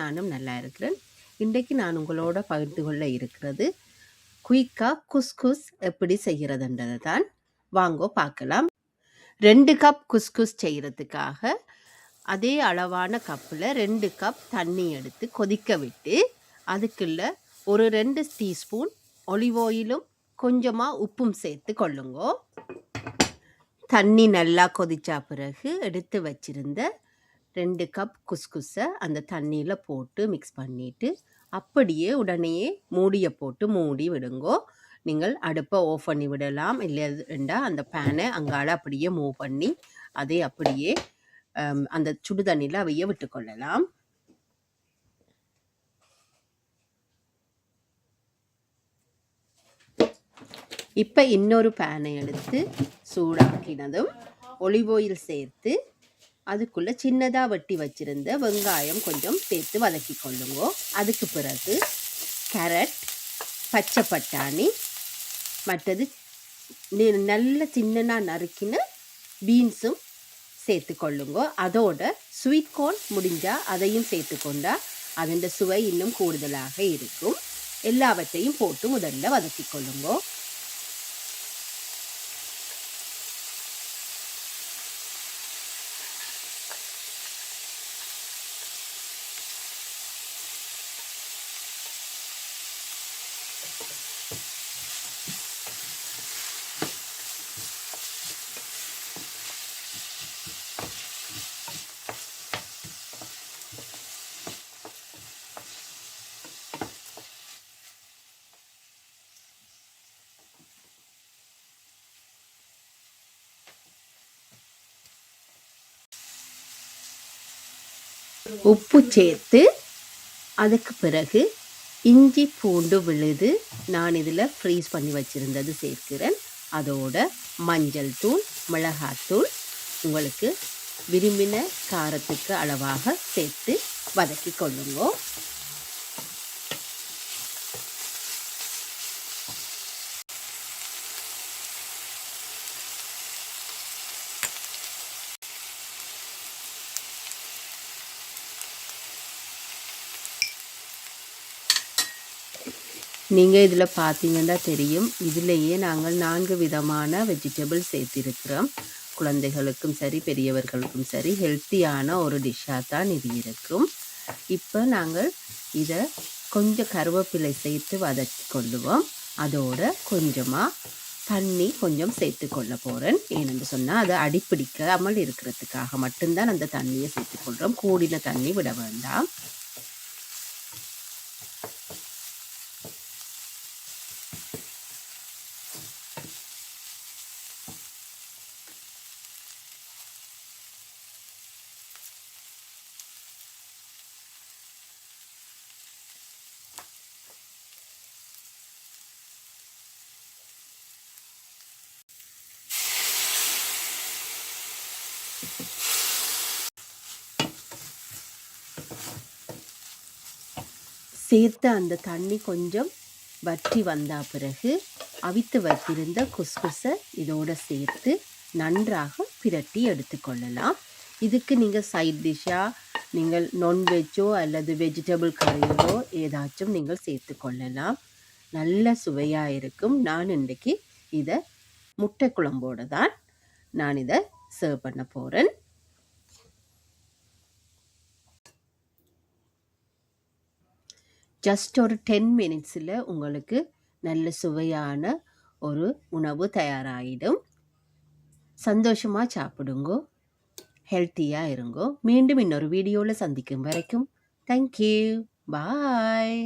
நானும் நல்லா இருக்கிறேன். இன்றைக்கு நான் உங்களோட பகிர்ந்து கொள்ள இருக்கிறது குயிக்காக குஸ்குஸ் எப்படி செய்கிறதுன்றது தான். வாங்கோ பார்க்கலாம். 2 கப் குஸ்குஸ் செய்கிறதுக்காக அதே அளவான கப்பில் 2 கப் தண்ணி எடுத்து கொதிக்க விட்டு அதுக்குள்ள ஒரு 2 டீஸ்பூன் ஒலிவ் ஆயிலும் கொஞ்சமாக உப்பும் சேர்த்து கொள்ளுங்கோ. தண்ணி நல்லா கொதிச்சா பிறகு எடுத்து வச்சிருந்த 2 கப் குஸ்குஸை அந்த தண்ணியில் போட்டு மிக்ஸ் பண்ணிவிட்டு அப்படியே உடனேயே மூடியை போட்டு மூடி விடுங்கோ. நீங்கள் அடுப்பை ஆஃப் பண்ணி விடலாம். இல்லைண்டா அந்த பேனை அங்கால அப்படியே மூவ் பண்ணி அதை அப்படியே அந்த சுடு தண்ணியில் அவைய விட்டுக்கொள்ளலாம். இப்போ இன்னொரு பேனை எடுத்து சூடாக்கினதும் ஒலிவ் ஆயில் சேர்த்து அதுக்குள்ளே சின்னதாக வெட்டி வச்சிருந்த வெங்காயம் கொஞ்சம் சேர்த்து வதக்கி கொள்ளுங்கோ. அதுக்கு பிறகு கேரட், பச்சை பட்டாணி, மற்றது நல்ல சின்னதாக நறுக்கின பீன்ஸும் சேர்த்து கொள்ளுங்கோ. அதோட ஸ்வீட் கார்ன் முடிஞ்சால் அதையும் சேர்த்துக்கொண்டா அதன் சுவை இன்னும் கூடுதலாக இருக்கும். எல்லாவற்றையும் போட்டு முதல்ல வதக்கி கொள்ளுங்கோ. உப்பு சேர்த்து அதுக்கு பிறகு இஞ்சி பூண்டு விழுது நான் இதில் ஃப்ரீஸ் பண்ணி வச்சுருந்தது சேர்க்கிறேன். அதோட மஞ்சள் தூள், மிளகாத்தூள் உங்களுக்கு விரும்பின காரத்துக்கு அளவாக சேர்த்து வதக்கி கொள்ளுங்கோ. நீங்கள் இதில் பார்த்தீங்கன்னா தெரியும், இதிலேயே நாங்கள் 4 விதமான வெஜிடபிள் சேர்த்திருக்கிறோம். குழந்தைகளுக்கும் சரி பெரியவர்களுக்கும் சரி ஹெல்த்தியான ஒரு டிஷ்ஷாக தான் இது இருக்கும். இப்போ நாங்கள் இதை கொஞ்சம் கருவேப்பிலை சேர்த்து வதக்கி கொள்ளுவோம். அதோட கொஞ்சமாக தண்ணி கொஞ்சம் சேர்த்து கொள்ள போகிறேன். ஏனென்று சொன்னால் அதை அடிப்பிடிக்காமல் இருக்கிறதுக்காக மட்டும்தான் அந்த தண்ணியை சேர்த்துக்கொள்கிறோம். கூடின தண்ணி விட வேண்டாம். சேர்த்து அந்த தண்ணி கொஞ்சம் வற்றி வந்த பிறகு அவித்து வைத்திருந்த குஸ்குஸை இதோடு சேர்த்து நன்றாக பிரட்டி எடுத்துக்கொள்ளலாம். இதுக்கு நீங்கள் சைட் டிஷ்ஷாக நீங்கள் நான்வெஜ்ஜோ அல்லது வெஜிடபிள் கறியோ ஏதாச்சும் நீங்கள் சேர்த்து கொள்ளலாம். நல்ல சுவையாக இருக்கும். நான் இன்றைக்கு இதை முட்டை குழம்போடு தான் நான் இதை சர்வ் பண்ண போகிறேன். ஜஸ்ட் ஒரு 10 மினிட்ஸில் உங்களுக்கு நல்ல சுவையான ஒரு உணவு தயாராகிடும். சந்தோஷமாக சாப்பிடுங்கோ, ஹெல்த்தியாக இருங்கோ. மீண்டும் இன்னொரு வீடியோவில் சந்திக்கும் வரைக்கும் தேங்க்யூ, பாய்.